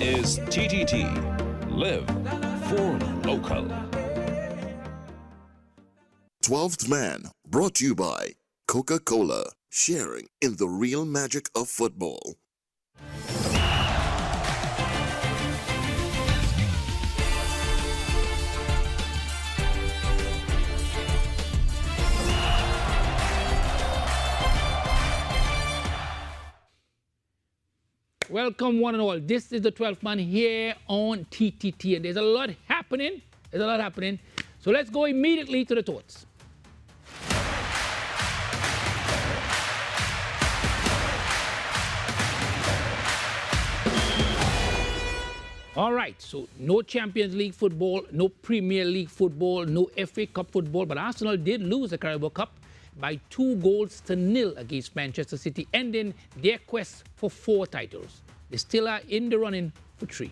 is TTT. Live for local. 12th Man, brought to you by Coca-Cola, sharing in the real magic of football. Welcome one and all. This is the 12th Man here on TTT, and there's a lot happening. So let's go immediately to the thoughts. All right, so no Champions League football, no Premier League football, no FA Cup football, but Arsenal did lose the Carabao Cup by 2-0 against Manchester City, ending their quest for 4 titles. They still are in the running for 3.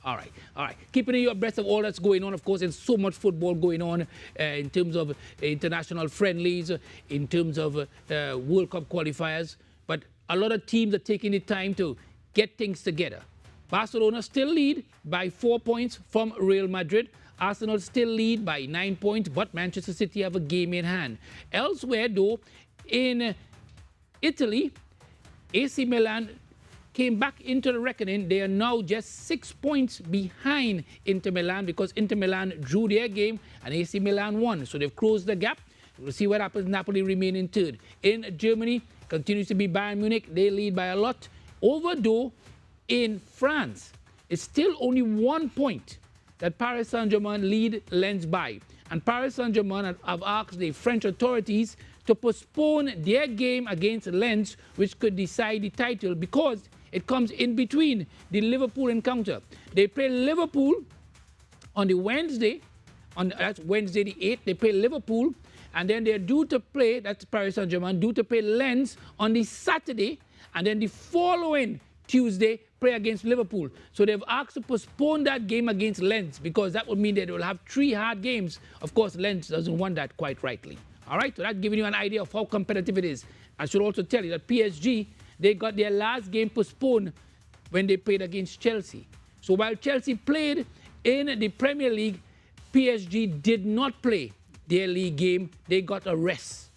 All right. Keeping you abreast of all that's going on, of course, there's so much football going on in terms of international friendlies, in terms of World Cup qualifiers, but a lot of teams are taking the time to get things together. Barcelona still lead by 4 points from Real Madrid. Arsenal still lead by 9 points, but Manchester City have a game in hand. Elsewhere, though, in Italy, AC Milan came back into the reckoning. They are now just 6 points behind Inter Milan because Inter Milan drew their game and AC Milan won. So they've closed the gap. We'll see what happens. Napoli remain in third. In Germany, continues to be Bayern Munich. They lead by a lot. Over, though, in France, it's still only 1 point that Paris Saint-Germain lead Lens by. And Paris Saint-Germain have asked the French authorities to postpone their game against Lens, which could decide the title because it comes in between the Liverpool encounter. They play Liverpool on the Wednesday, that's Wednesday the 8th, they play Liverpool, and then they're due to play, that's Paris Saint-Germain, due to play Lens on the Saturday, and then the following Tuesday, play against Liverpool. So they've asked to postpone that game against Lens because that would mean that they will have 3 hard games. Of course, Lens doesn't want that quite rightly. All right, so that's giving you an idea of how competitive it is. I should also tell you that PSG, they got their last game postponed when they played against Chelsea. So while Chelsea played in the Premier League, PSG did not play their league game. They got a rest.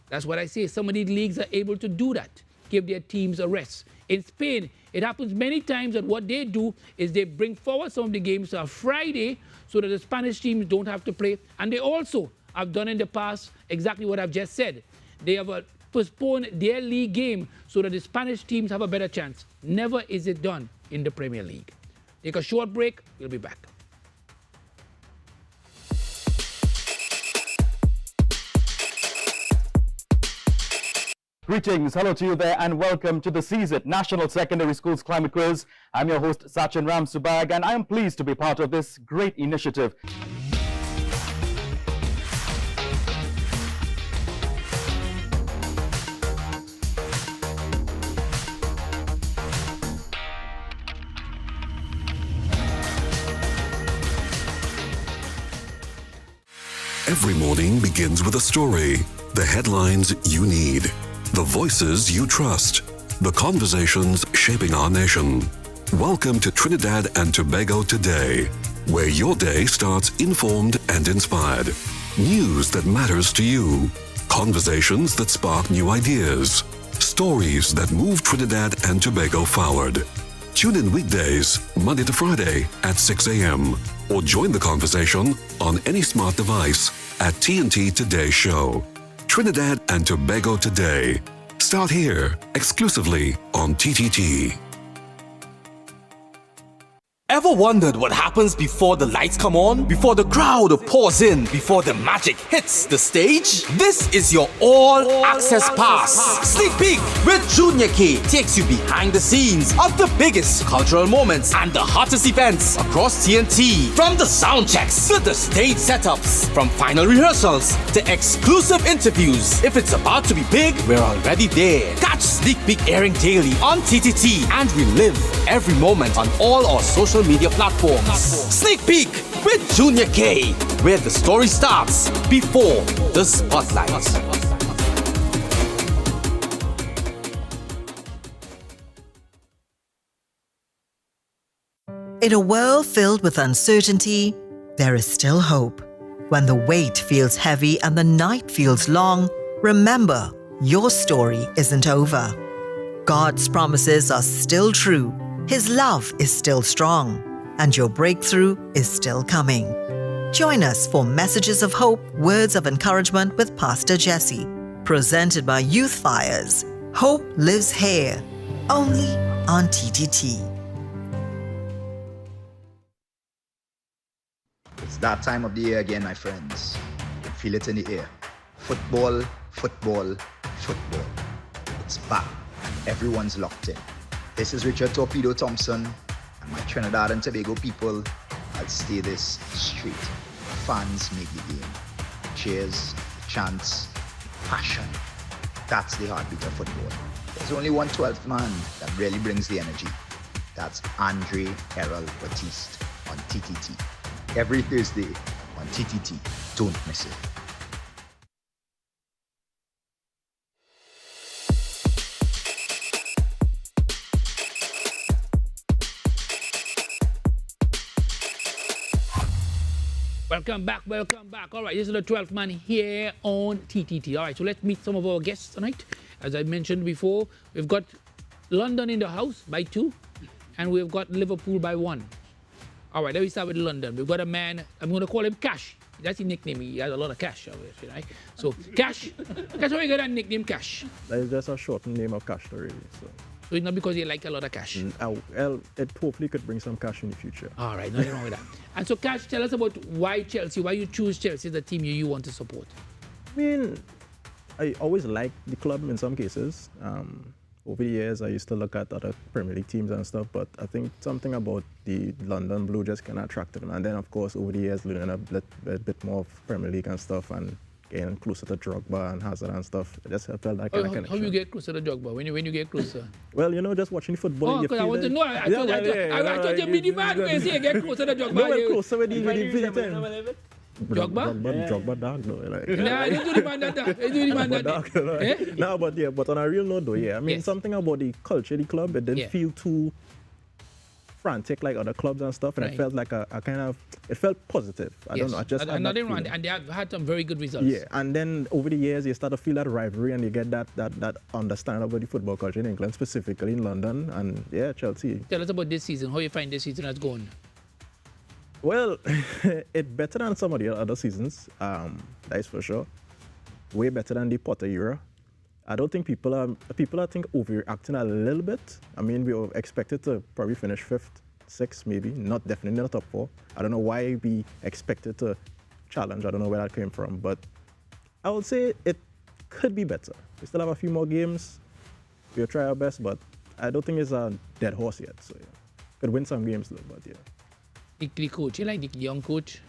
That's what I say. Some of these leagues are able to do that, give their teams a rest. In Spain, it happens many times that what they do is they bring forward some of the games to a Friday so that the Spanish teams don't have to play. And they also have done in the past exactly what I've just said. They have postponed their league game so that the Spanish teams have a better chance. Never is it done in the Premier League. Take a short break. We'll be back. Greetings, hello to you there, and welcome to the CSIT National Secondary Schools Climate Quiz. I'm your host, Sachin Ramsubag, and I am pleased to be part of this great initiative. Every morning begins with a story, the headlines you need, the voices you trust, the conversations shaping our nation. Welcome to Trinidad and Tobago Today, where your day starts informed and inspired. News that matters to you, conversations that spark new ideas, stories that move Trinidad and Tobago forward. Tune in weekdays, Monday to Friday at 6 a.m. or join the conversation on any smart device at TNT Today Show. Trinidad and Tobago Today. Start here, exclusively on TTT. Ever wondered what happens before the lights come on? Before the crowd pours in? Before the magic hits the stage? This is your all-access pass. Sneak Peek with Junior K takes you behind the scenes of the biggest cultural moments and the hottest events across TNT. From the sound checks to the stage setups, from final rehearsals to exclusive interviews. If it's about to be big, we're already there. Catch Sneak Peek airing daily on TTT and relive every moment on all our social media platforms. Sneak Peek with Junior K, where the story starts before the spotlight. In a world filled with uncertainty, there is still hope. When the weight feels heavy and the night feels long, remember, your story isn't over. God's promises are still true, His love is still strong, and your breakthrough is still coming. Join us for Messages of Hope, Words of Encouragement with Pastor Jesse, presented by Youth Fires. Hope lives here, only on TTT. It's that time of the year again, my friends. You can feel it in the air. Football, football, football. It's back. Everyone's locked in. This is Richard Torpedo Thompson, and my Trinidad and Tobago people. I'll stay this straight. Fans make the game. Cheers, chants, passion. That's the heartbeat of football. There's only one 12th man that really brings the energy. That's Andre Errol Batiste on TTT. Every Thursday on TTT. Don't miss it. Welcome back, welcome back. All right, this is the 12th man here on TTT. All right, so let's meet some of our guests tonight. As I mentioned before, we've got London in the house by 2, and we've got Liverpool by 1. All right, let me start with London. We've got a man, I'm going to call him Cash. That's his nickname. He has a lot of cash, right? So, Cash, that's why you got that nickname, Cash. That is just a shortened name of cash, really. So it's not because you like a lot of cash. Well, it hopefully could bring some cash in the future. All right, nothing wrong with that. And so, Cash, tell us about why Chelsea, why you choose Chelsea as the team you want to support. I mean, I always liked the club in some cases. Over the years, I used to look at other Premier League teams and stuff, but I think something about the London Blue just kind of attracted me. And then, of course, over the years, learning a bit more of Premier League and stuff, and getting closer to Drogba and Hazard and stuff. I just felt that kind of connection. How you get closer to Drogba? When you get closer? Well, you know, just watching football. Oh, because I want to know. I thought you be the man when you say get closer to Drogba. No, well, closer with the Drogba dog though. Like. Nah, I didn't do the man that. No, but on a real note though, yeah. I mean, something about the culture of the club, it didn't feel too frantic like other clubs and stuff, and it felt like a kind of, it felt positive. I don't know, I just and nothing wrong, and they have had some very good results. Yeah, and then over the years, you start to feel that rivalry, and you get that understanding about the football culture in England, specifically in London, and yeah, Chelsea. Tell us about this season. How you find this season has gone? Well, it's better than some of the other seasons, that is for sure. Way better than the Potter era. I don't think people are overreacting a little bit. I mean, we were expected to probably finish 5th, 6th maybe, definitely not top 4. I don't know why we expected to challenge. I don't know where that came from, but I would say it could be better. We still have a few more games. We'll try our best, but I don't think it's a dead horse yet. So yeah, could win some games though, but yeah. The coach, you like the young coach?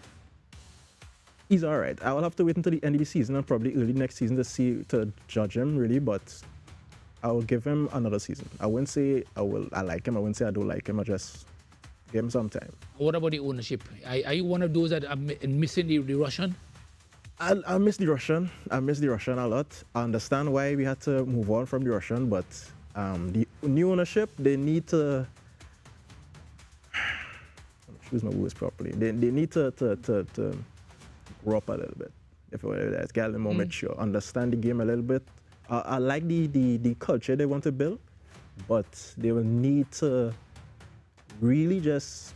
He's all right. I will have to wait until the end of the season and probably early next season to judge him really, but I will give him another season. I wouldn't say I like him. I wouldn't say I don't like him. I just give him some time. What about the ownership? Are you one of those that are missing the Russian? I miss the Russian. I miss the Russian a lot. I understand why we had to move on from the Russian, but the new ownership, they need to choose my words properly. They need to grow up a little bit. If it's get a little more mature, understand the game a little bit. I like the culture they want to build, but they will need to really just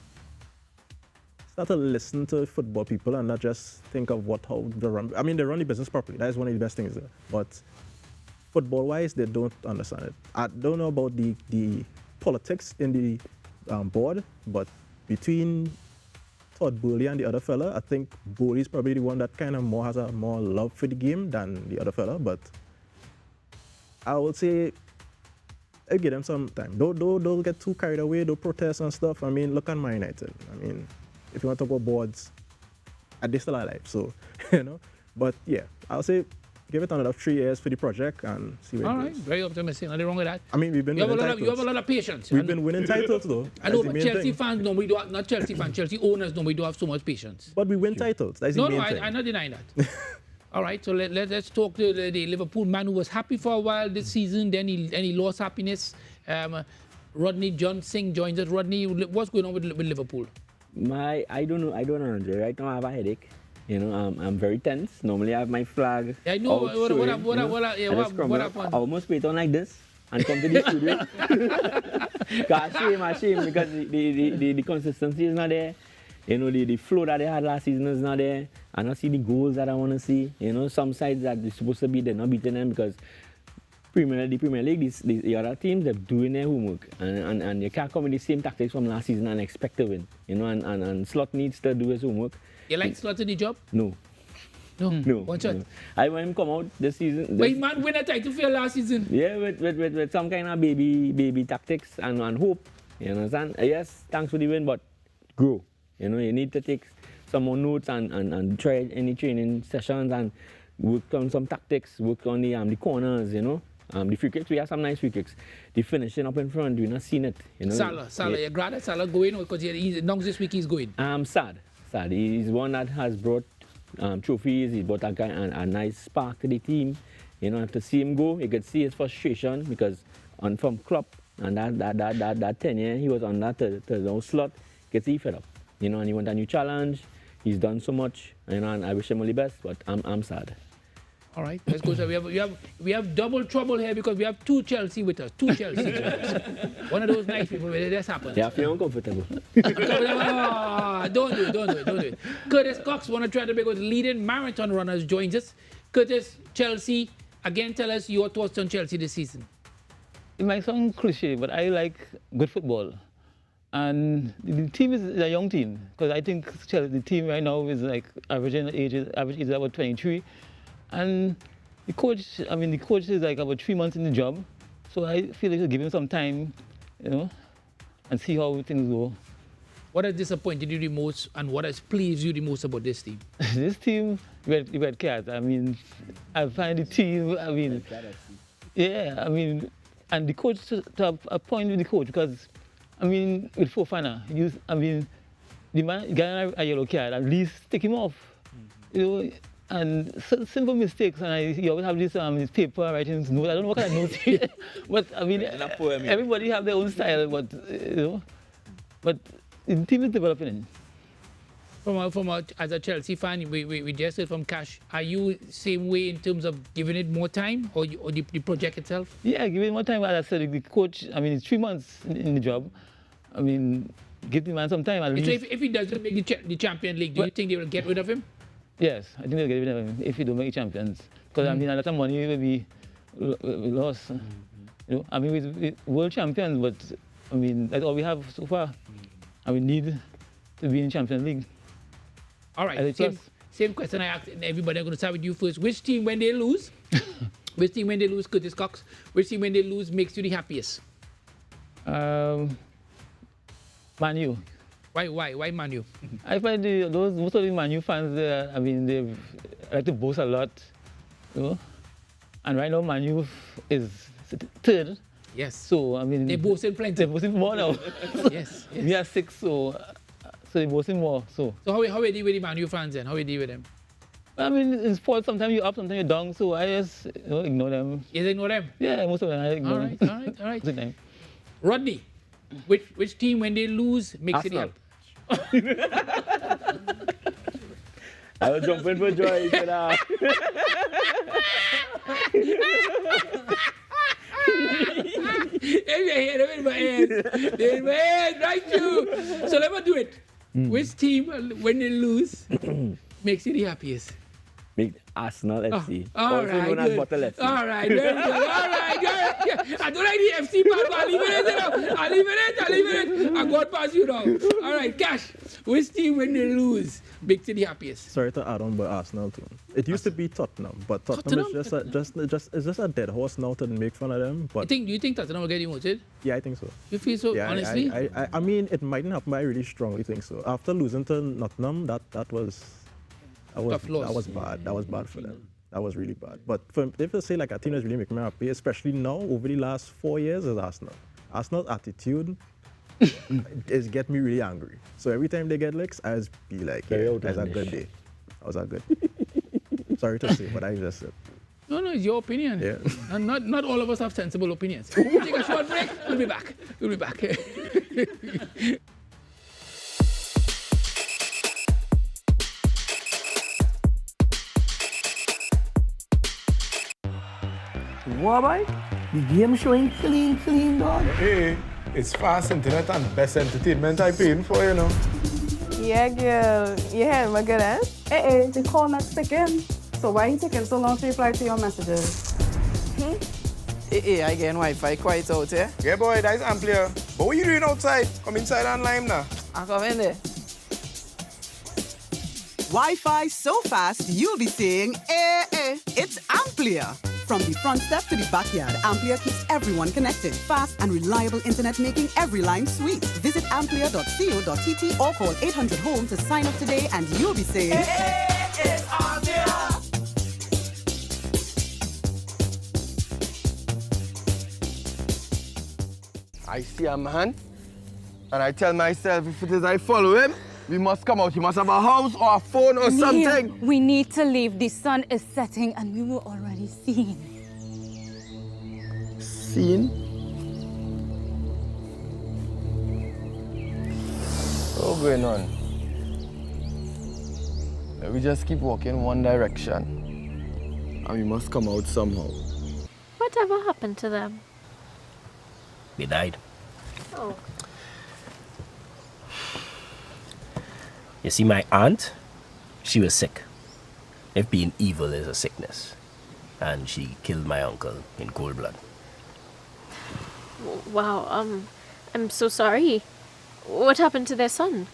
start to listen to football people and not just think of how they run. I mean, they run the business properly. That is one of the best things there. But football-wise, they don't understand it. I don't know about the politics in the board, but between Todd Boehly and the other fella, I think Boehly is probably the one that kind of has a more love for the game than the other fella. But I would say, I give them some time. Don't get too carried away. Don't protest and stuff. I mean, look at Man United. I mean, if you want to talk about boards, they still alive. So, you know. But yeah, I'll say give it another 3 years for the project and see where it goes. All right, very optimistic. Nothing wrong with that. I mean, we've been winning titles. You have a lot of patience. We've been winning titles, though. I know, but Chelsea fans normally do not Chelsea fans, Chelsea owners normally do have so much patience. But we win titles. That's the main thing. I'm not denying that. All right, so let's talk to the Liverpool man who was happy for a while this season, then he lost happiness. Rodney John Singh joins us. Rodney, what's going on with Liverpool? I don't know, Andre. Right now I have a headache. You know, I'm very tense. Normally I have my flag. Yeah, I know. What happened? What I almost wait on like this and come to the studio. Shame because the consistency is not there. You know, the flow that they had last season is not there. I don't see the goals that I want to see. You know, some sides that they're supposed to beat, they're not beating them because the Premier League, the other teams, they're doing their homework. And you can't come with the same tactics from last season and expect to win. You know, and Slot needs to do his homework. You like Slot in the job? No. No. One shot. No. I want him come out this season. But man win a title for last season. Yeah, with some kind of baby tactics and hope. You understand? Yes, thanks for the win, but grow. You know, you need to take some more notes and try any training sessions and work on some tactics, work on the corners, you know. The free kicks, we have some nice free kicks. The finishing up in front, we've not seen it. You know? Salah, you're glad that Salah going because long this week he's going. I'm sad. He's one that has brought trophies. He brought a nice spark to the team. You know, to see him go, you could see his frustration because from Klopp and that tenure he was on that to the Slot, gets he fed up. You know, and he want a new challenge. He's done so much, you know, and I wish him all the best, but I'm sad. All right, let's go. So we have double trouble here because we have two Chelsea with us. Two Chelsea. One of those nice people where this happens. Yeah, I feel uncomfortable. Don't do it. Curtis Cox, one of Tranterbego's leading marathon runners, joins us. Curtis, Chelsea, again, tell us your thoughts on Chelsea this season. It might sound cliche, but I like good football. And the team is a young team because I think Chelsea, the team right now is like average age is about 23. And the coach is like about 3 months in the job. So I feel like give him some time, you know, and see how things go. What has disappointed you the most and what has pleased you the most about this team? This team, Red Cat, I mean, I find the team, and the coach, to have a point with the coach because, with Fofana, the man got a yellow card, at least take him off, you know. And simple mistakes, and you always have this paper writing notes. I don't know what kind of notes, but everybody have their own style. But you know, but the team is developing. As a Chelsea fan, we just heard from Cash. Are you same way in terms of giving it more time, or the project itself? Yeah, giving it more time. As I said, the coach. It's 3 months in the job. Give the man some time. At least. So if he doesn't make the Champions League, do you think they will get rid of him? Yes, I think they'll get rid of him if he don't make champions. Because a lot of money will be lost. You know, we're world champions, but that's all we have so far. And we need to be in Champions League. All right, same question I asked everybody. I'm going to start with you first. Which team, when they lose, Curtis Cox, which team, when they lose, makes you the happiest? Man U. Why Man U? I find most of the Man U fans, they like to boast a lot, you know. And right now, Man U is third. Yes. So they boasting plenty. They're boasting more now. Yes. We are 6, so they're boasting more. So how we deal with the Man U fans then? How we deal with them? In sports, sometimes you're up, sometimes you're down. So I just ignore them. You ignore them? Yeah, most of them I ignore them. All right. Rodney, which team, when they lose, makes Arsenal. it help? I was jumping for joy. They're in my head, right you. So let me do it. Which team, when they lose, makes you the happiest? Arsenal FC. All right, known as Bottle FC. All right, very good. All right, good. I don't like the FC part, but I'll leave it. I'm going past you now. All right, Cash. Which team, when they lose, makes you the happiest? Sorry to add on, but Arsenal too. It used to be Tottenham, but Tottenham is just a dead horse now to make fun of them. But Do you think Tottenham will get demoted? Yeah, I think so. You feel so, yeah, honestly? I mean, it mightn't happen, but I really strongly think so. After losing to Nottingham, that was bad. That was bad for them. That was really bad. But if they say like a team that's really making me happy, especially now over the last 4 years, is Arsenal. Arsenal's attitude is get me really angry. So every time they get licks, I just be like, yeah, that's a good day. That was a good. Sorry to say, but I just said. No, it's your opinion. Yeah. And not all of us have sensible opinions. We'll take a short break. We'll be back. What, boy? The game showing clean, dog. Hey, it's fast internet and best entertainment I paying for, you know. Yeah, girl. You hear my good, eh? Hey, the call not sticking. So why you taking so long to reply to your messages? Hey, I get Wi-Fi quite out here. Yeah, boy, that's Amplia. But what you doing outside? Come inside and lime now. I come in there. Wi-Fi so fast, you'll be saying, It's Amplia. From the front step to the backyard, Amplia keeps everyone connected. Fast and reliable internet making every line sweet. Visit amplia.co.tt or call 800-HOME to sign up today and you'll be saying, It's Amplia. I see a man, and I tell myself, if it is I follow him, we must come out. He must have a house or a phone or something. We need to leave. The sun is setting and we were already seen. Seen? What's going on? We just keep walking one direction, and we must come out somehow. Whatever happened to them? They died. Oh. You see, my aunt, she was sick. If being evil is a sickness. And she killed my uncle in cold blood. Wow, I'm so sorry. What happened to their son?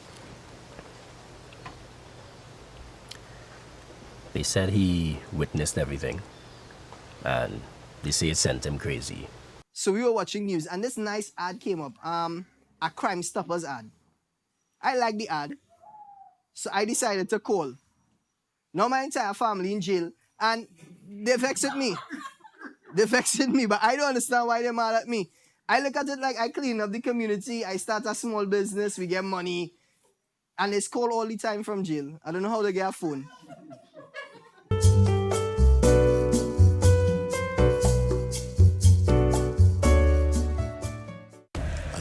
They said he witnessed everything. And they say it sent him crazy. So we were watching news, and this nice ad came up, a Crime Stoppers ad. I liked the ad, so I decided to call. Now my entire family in jail, and they vexed me. They vexed me, but I don't understand why they're mad at me. I look at it like I clean up the community, I start a small business, we get money, and it's called all the time from jail. I don't know how they get a phone.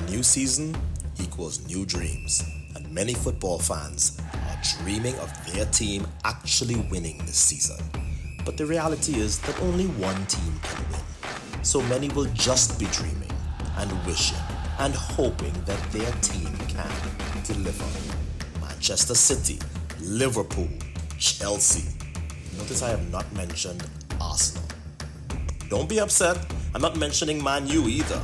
New season equals new dreams, and many football fans are dreaming of their team actually winning this season. But the reality is that only one team can win, so many will just be dreaming and wishing and hoping that their team can deliver. Manchester City, Liverpool, Chelsea. Notice I have not mentioned Arsenal. Don't be upset, I'm not mentioning Man U either.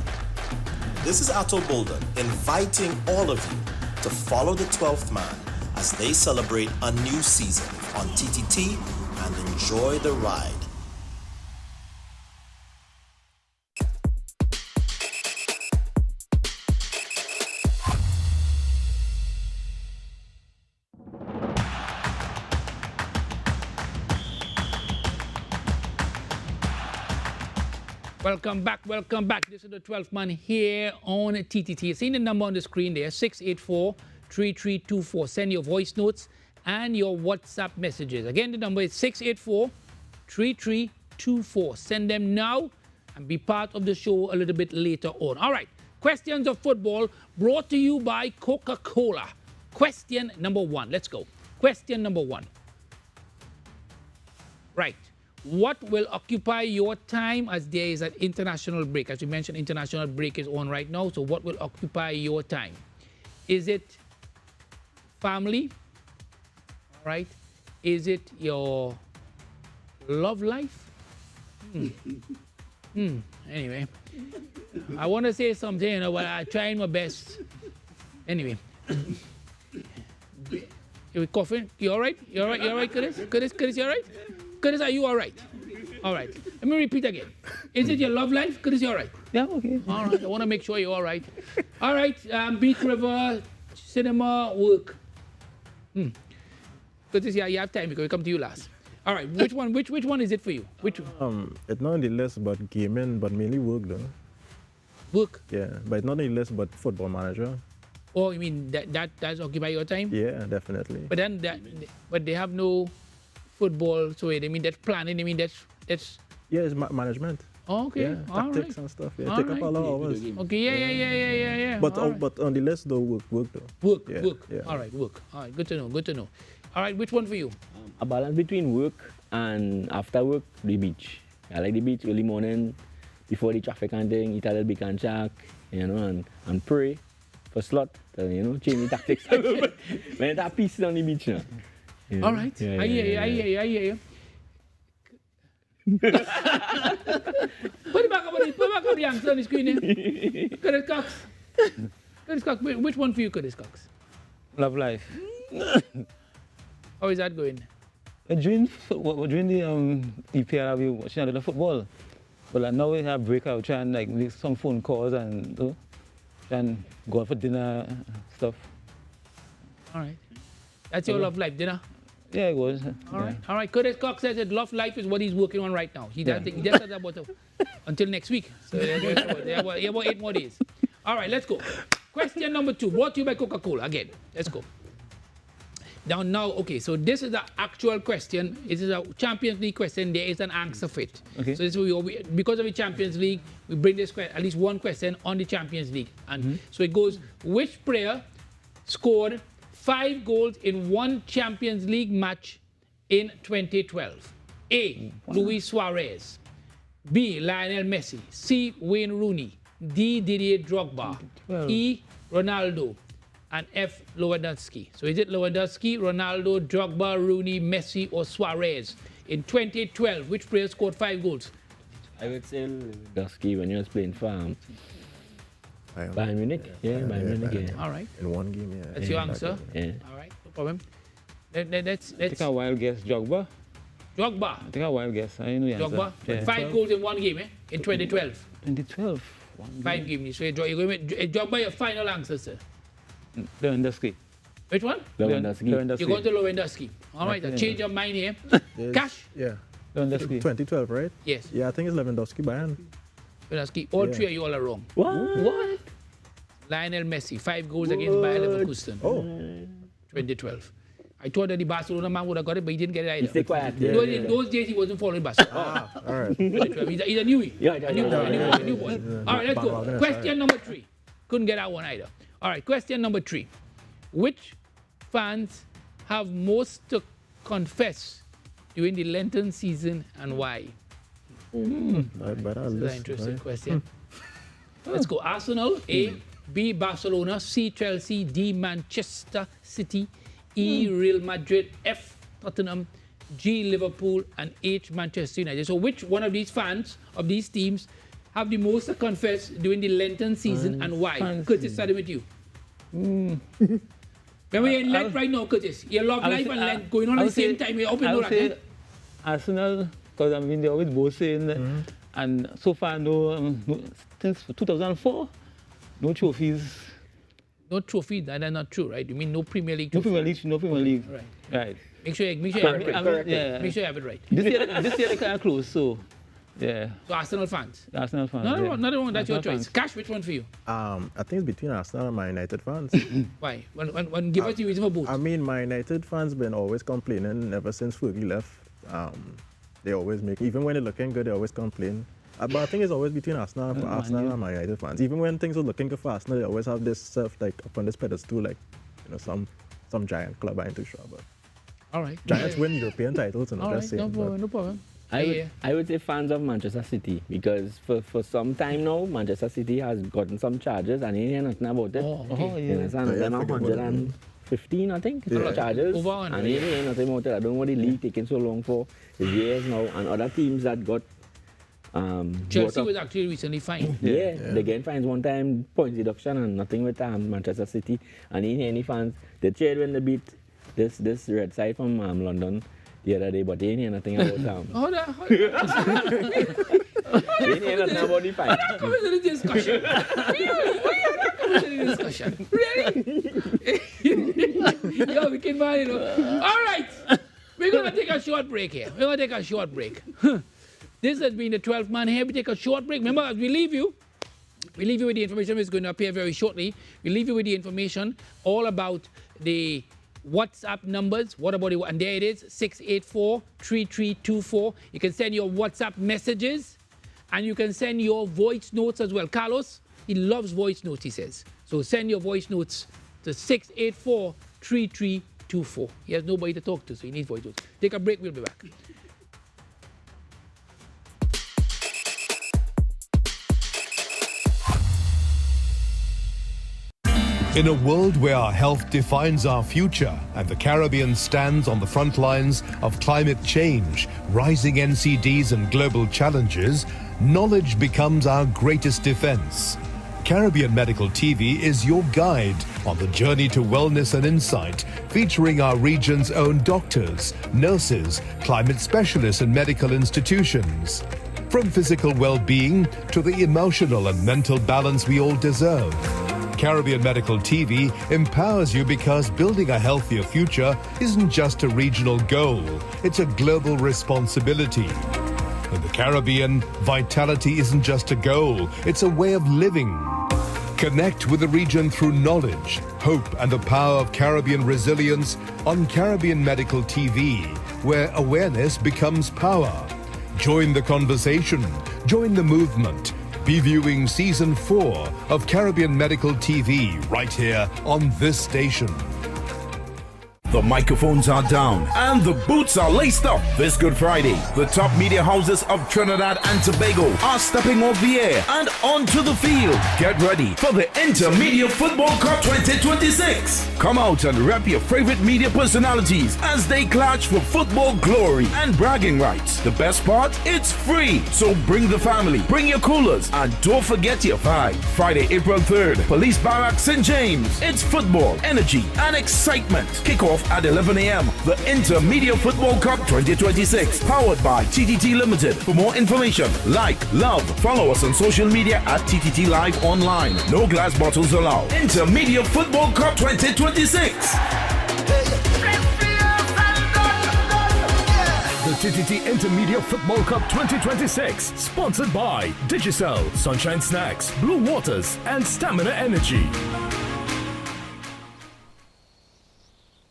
This is Atto Bolden inviting all of you to follow the 12th man as they celebrate a new season on TTT and enjoy the ride. Welcome back. This is the 12th man here on TTT. You're seeing the number on the screen there, 684-3324. Send your voice notes and your WhatsApp messages. Again, the number is 684-3324. Send them now and be part of the show a little bit later on. All right, questions of football brought to you by Coca-Cola. Question number one. Let's go. Question number one. Right. What will occupy your time as there is an international break? As you mentioned, international break is on right now. So what will occupy your time? Is it family? All right. Is it your love life? Anyway, I want to say something, but I'm trying my best. Anyway. You coughing? You all right? You all right? You all right, Curtis? Curtis, you all right? Curtis, are you all right? All right. Let me repeat again. Is it your love life? Curtis, you all right? Yeah, okay. All right. I want to make sure you're all right. All right. Beach River, cinema, work. Curtis, yeah, you have time because we come to you last. All right. Which one is it for you? Which one? It's not only less about gaming, but mainly work, though. Work? Yeah, but not only less about Football Manager. Oh, you mean that's occupy your time? Yeah, definitely. But then but they have no football, so I mean that's planning. I mean that's Yeah, it's management. Oh, okay. Yeah, All tactics right. and stuff. Yeah, All take right. up a lot of hours. Okay, yeah. But All right. but on the list though, work though. Work, Yeah, work. yeah. All right, work. All right, good to know. All right, which one for you? A balance between work and after work, the beach. I like the beach early morning, before the traffic and thing, eat a little bit and shack, you know, and pray for slot, you know, change the tactics a little bit. When it's peace on the beach now. You know? All right. I hear you. Put it back up the answer on the screen here. Curtis Cox. Which one for you, Curtis Cox? Love life. How is that going? During the EPL, I'll be watching a little football. But now we have breakout, try and like make some phone calls and try and go out for dinner stuff. All right. That's your love life, dinner? Yeah, it was. All right. Curtis Cox says that love life is what he's working on right now. He just said about until next week. So there are about 8 more days. All right, let's go. Question number 2, brought to you by Coca-Cola. Again, let's go. Now, okay, so this is the actual question. This is a Champions League question. There is an answer for it. Okay. So this is because of the Champions League, we bring this at least one question on the Champions League. And so it goes, which player scored 5 goals in one Champions League match in 2012? A. Luis Suarez. B. Lionel Messi. C. Wayne Rooney. D. Didier Drogba. E. Ronaldo. And F. Lewandowski. So is it Lewandowski, Ronaldo, Drogba, Rooney, Messi, or Suarez? In 2012, which player scored 5 goals? I would say Lewandowski when he was playing for Bayern Munich. Bayern Munich. All right. In one game, yeah. That's your answer? Yeah. All right, no problem. Let's I think a wild guess, Drogba. Drogba. I think a wild guess. I didn't know the answer. Drogba. Yeah. 5 goals in one game, in 2012. 2012. 5 games. So you're going with Drogba, your final answer, sir. Lewandowski. Which one? Lewandowski. You're going to Lewandowski. All right, Yeah. change your mind here. Yes. Cash? Yeah. Lewandowski. 2012, right? Yes. Yeah, I think it's Lewandowski, Bayern. Lewandowski. All Yeah. 3 of you all are wrong. What? Lionel Messi, 5 goals against Bayer Leverkusen. Oh. 2012. I thought that the Barcelona man would have got it, but he didn't get it either. Stay quiet. In those days, he wasn't following Barcelona. All right. 2012. He's a newie. A new boy. All right, let's go. Question number 3. Couldn't get that one either. All right, question number 3. Which fans have most to confess during the Lenten season and why? That's This is an interesting question. Let's go. Arsenal, A. B. Barcelona. C. Chelsea. D. Manchester City. E. Real Madrid. F. Tottenham. G. Liverpool. And H. Manchester United. So which one of these fans of these teams have the most to confess during the Lenten season and why? Curtis, starting with you. Remember, you're in Lent right now, Curtis. Your love life and Lent going on at the same time. You're open to that. Arsenal, because I mean, they always both saying that. And so far, since 2004, no trophies. No trophy, that's not true, right? You mean no Premier League No trophy? Premier League. Right. Make sure you have it right. This year they kind of close, so yeah. So Arsenal fans. Arsenal fans. Nothing wrong. That's your Arsenal choice. fans. Cash, which one for you? I think it's between Arsenal and Man United fans. Why? Give us the reason for both. I mean, Man United fans been always complaining ever since Fergie left. They always make, even when they're looking good, they always complain. But I think it's always between Arsenal and Man United fans. Even when things are looking good for Arsenal, they always have this self like up on this pedestal, like some giant club I ain't too sure about. All right. Giants win European titles and all right, that's it. no problem. I would say fans of Manchester City because for some time now, Manchester City has gotten some charges and he ain't nothing about it. You understand? Them 115, I think, charges. And he ain't nothing about it. I don't know what the league taking so long for. It's years now. And other teams that got Chelsea was actually recently fined. They get fines one time, points deduction and nothing with Manchester City. And he ain't any fans. They cheered when they beat this red side from London the other day, but they ain't hear nothing about Hold on. They ain't hear nothing about the fight. Come into the discussion. Come into the discussion. Really? Yo, wicked man, you know. All right. We're going to take a short break here. This has been the 12th man here. We take a short break. Remember, as we leave you with the information which is going to appear very shortly. We leave you with the information all about the WhatsApp numbers. What about it? And there it is, 684-3324. You can send your WhatsApp messages and you can send your voice notes as well. Carlos, he loves voice notes, he says. So send your voice notes to 684-3324. He has nobody to talk to, so he needs voice notes. Take a break, we'll be back. In a world where our health defines our future and the Caribbean stands on the front lines of climate change, rising NCDs and global challenges, knowledge becomes our greatest defense. Caribbean Medical TV is your guide on the journey to wellness and insight, featuring our region's own doctors, nurses, climate specialists and medical institutions. From physical well-being to the emotional and mental balance we all deserve. Caribbean Medical TV empowers you because building a healthier future isn't just a regional goal, it's a global responsibility. In the Caribbean, vitality isn't just a goal, it's a way of living. Connect with the region through knowledge, hope, and the power of Caribbean resilience on Caribbean Medical TV, where awareness becomes power. Join the conversation, join the movement. Be viewing Season 4 of Caribbean Medical TV right here on this station. The microphones are down and the boots are laced up. This Good Friday, the top media houses of Trinidad and Tobago are stepping off the air and onto the field. Get ready for the Intermedia Football Cup 2026. Come out and rep your favorite media personalities as they clash for football glory and bragging rights. The best part? It's free. So bring the family, bring your coolers, and don't forget your vibe. Friday, April 3rd, Police Barracks, St. James. It's football, energy, and excitement. Kickoff at 11 a.m. The Intermedia Football Cup 2026, powered by TTT Limited. For more information, like, love, follow us on social media at TTT Live Online. No glass bottles allowed. Intermedia Football Cup 2026. The TTT Intermedia Football Cup 2026, sponsored by Digicel, Sunshine Snacks, Blue Waters, and Stamina Energy.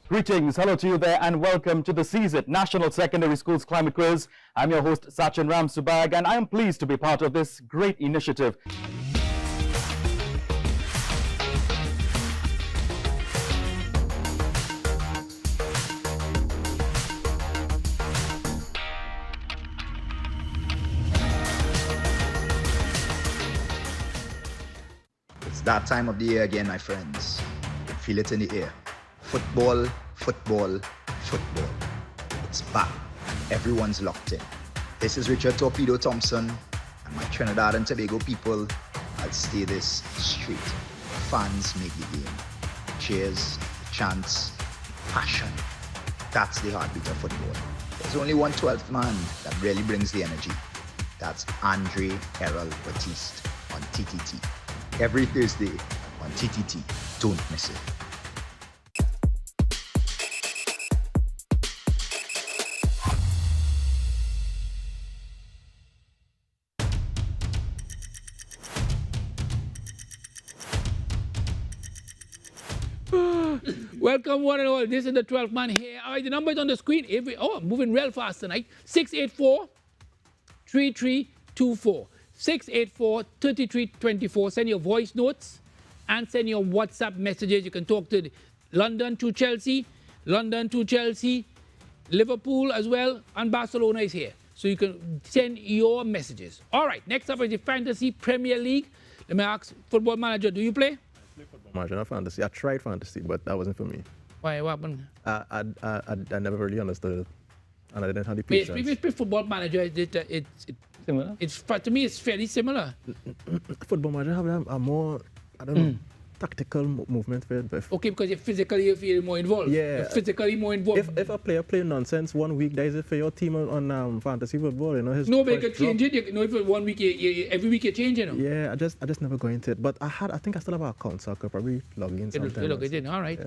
Greetings, hello to you there, and welcome to the CZIT National Secondary Schools Climate Quiz. I'm your host, Sachin Ramsubag, and I am pleased to be part of this great initiative. It's that time of the year again, my friends. You feel it in the air. Football, football, football. It's back. Everyone's locked in. This is Richard Torpedo Thompson, and my Trinidad and Tobago people. I'll stay this straight. Fans make the game. Cheers, chants, passion. That's the heartbeat of football. There's only one 12th man that really brings the energy. That's Andre Errol Batiste on TTT. Every Thursday on TTT. Don't miss it. Welcome one and all. This is the 12th man here. All right, the number is on the screen. I'm moving real fast tonight. 684-3324. 684-3324. Send your voice notes and send your WhatsApp messages. You can talk to London to Chelsea, Liverpool as well, and Barcelona is here. So you can send your messages. All right, next up is the Fantasy Premier League. Let me ask Football Manager, do you play? Marginal fantasy. I tried fantasy, but that wasn't for me. Why? What happened? I never really understood it, and I didn't have the patience. If you play Football Manager, it's similar. To me, it's fairly similar. Football Manager have a more, I don't know, tactical movement for it. Okay, because you feel more involved. Yeah. You're physically more involved. If a player play nonsense one week, that is it for your team on fantasy football. You know, nobody can change it. You know, if 1 week, every week you change it. You know? Yeah, I just never go into it. But I think I still have an account, so I could probably log in sometime. You log it in, all right.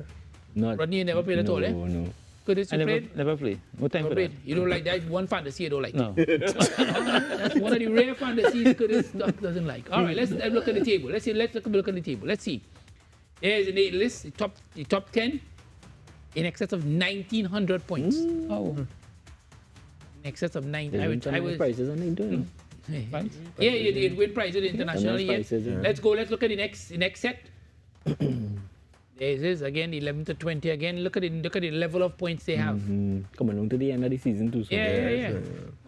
Yeah. Rodney, you never played at all, eh? No. Could you never played. What time for that? You don't like that? One fantasy you don't like? No. That's one of the rare fantasies Curtis doesn't like. All right, let's look at the table. Let's take a look at the table. Let's see. There's an 8 list, the top 10. in excess of 1,900 points. Oh. In excess of 9. They win prizes and they do. Yeah, it win prizes internationally. Yeah, Yes. prizes, yeah. Let's go. Let's look at the next set. There it is again, 11 to 20 again. Look at the level of points they have. Coming on to the end of the season too. So Yeah.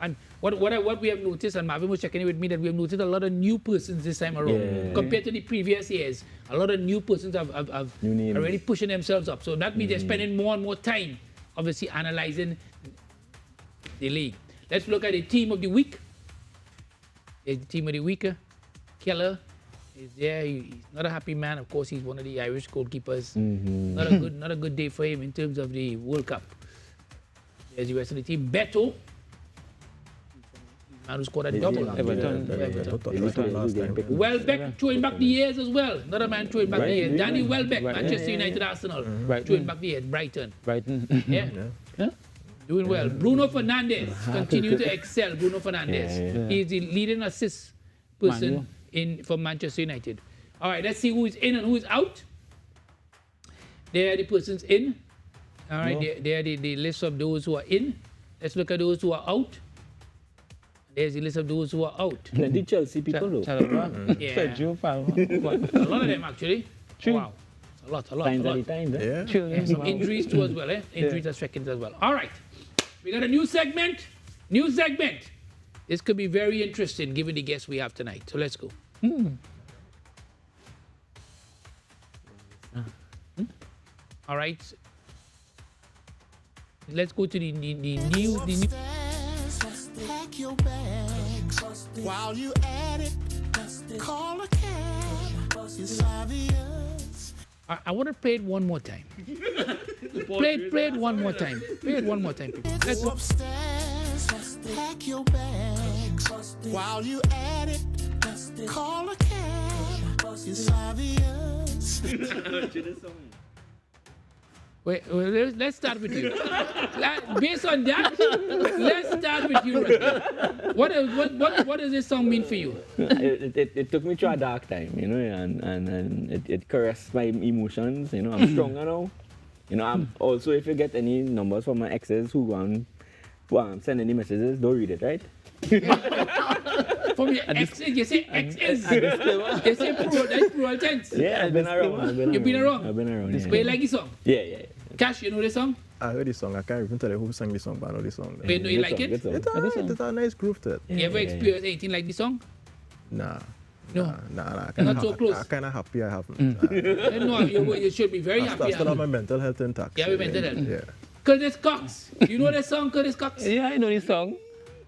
And what we have noticed, and Marvin was checking it with me, that we have noticed a lot of new persons this time around compared to the previous years. A lot of new persons have already pushing themselves up. So that means they're spending more and more time, obviously, analyzing the league. Let's look at the team of the week. There's the team of the week. Keller is there. He's not a happy man. Of course, he's one of the Irish goalkeepers. Not a good day for him in terms of the World Cup. There's the rest of the team. Beto, man who scored a double. Welbeck throwing back the years as well. Another man throwing back the years. Danny Welbeck, Manchester United, Arsenal, throwing back the years. Brighton. Yeah. Doing well. Bruno Fernandes continue to excel. Bruno Fernandes. He's the leading assist person for Manchester United. All right, let's see who is in and who is out. There are the persons in. All right, there are the list of those who are in. Let's look at those who are out. There's the list of those who are out. The Chelsea people, though. Yeah. A lot of them, actually. Wow. A lot. Yeah. Some injuries too as well, Injuries are seconds as well. All right. We got a new segment. This could be very interesting given the guests we have tonight. So let's go. All right. Let's go to the new. Pack your bags. While you at it, call a cab. It's obvious. I want to play it one more time. Play it one more time. Play it one more time, people. Let's go. Upstairs, pack your bags. While you at it, call a cab. It's obvious. Wait, let's start with you. Based on that, let's start with you. What does this song mean for you? It took me through a dark time, and it caressed my emotions. I'm stronger now. I'm also, if you get any numbers from my exes who send any messages, don't read it, right? From your exes, you say exes. You say plural tense. Yeah, I've been around. You've been around? I've been around. But you like the song? Yeah. Cash, you know the song? I heard the song. I can't even tell you who sang the song, but I know the song. But you like it? It's a nice groove to it. You ever experienced anything like the song? Nah. No. Nah. Not so close. I'm kind of happy I haven't. No, you should be very happy. I still have my mental health intact. Yeah, your mental health. Yeah. Curtis Cox. You know that song, Curtis Cox? Yeah, I know this song.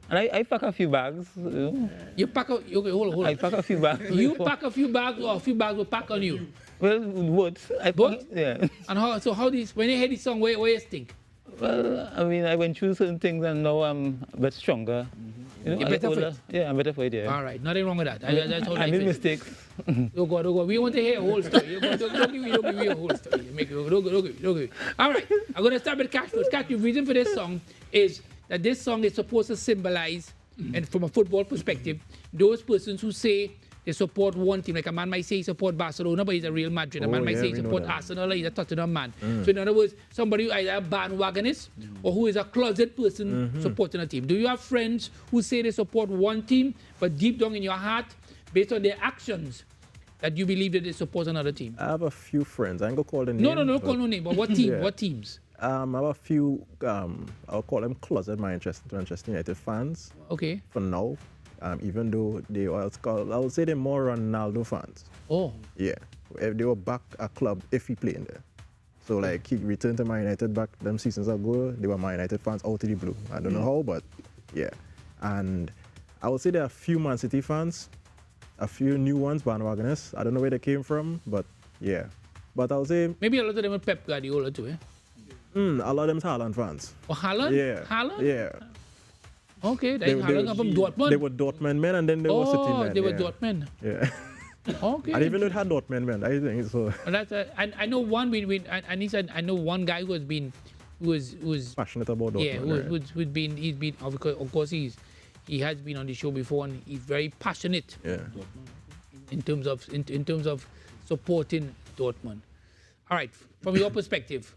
And I pack a few bags. You pack okay, hold on. I pack a few bags. You pack a few bags or a few bags will pack on you? Well, both. Both? Yeah. And when you hear this song, what you think? Well, I mean, I went through certain things and now I'm a bit stronger. You're better for it? Yeah, I'm better for it, yeah. All right, nothing wrong with that. I made mistakes. Don't go. We want to hear a whole story. Don't give me a whole story. Don't give me. All right, I'm going to start with Cash first. Cash, the reason for this song is that this song is supposed to symbolize, and from a football perspective, those persons who say they support one team. Like a man might say he support Barcelona, but he's a Real Madrid. A man might say he support Arsenal, he's a Tottenham man. So in other words, somebody who either a bandwagonist or who is a closet person supporting a team. Do you have friends who say they support one team, but deep down in your heart, based on their actions, that you believe that they support another team? I have a few friends. I ain't gonna call them names. No, call no name. But what team? What teams? I have a few, I'll call them closet Manchester United fans. Okay. For now. Even though I would say they're more Ronaldo fans. Oh. Yeah. If they were back at club if he playing there. So like he returned to Man United back them seasons ago, they were Man United fans out of the blue. I don't know how, but yeah. And I would say there are a few Man City fans, a few new ones, bandwagoners. I don't know where they came from, but yeah. But I would say maybe a lot of them are Pep Guardiola too, eh? A lot of them Haaland fans. Oh, Haaland? Yeah. Haaland? Yeah. Okay, Haaland from Dortmund. They were Dortmand men and then they were City men. They were Dortmund. Yeah. Okay. I didn't even know it had Dortmund men. I think so. That's I know one. I know one guy who was passionate about Dortmund. Yeah, he's been of course he has been on the show before and he's very passionate. Yeah. In terms of supporting Dortmund. All right, from your perspective.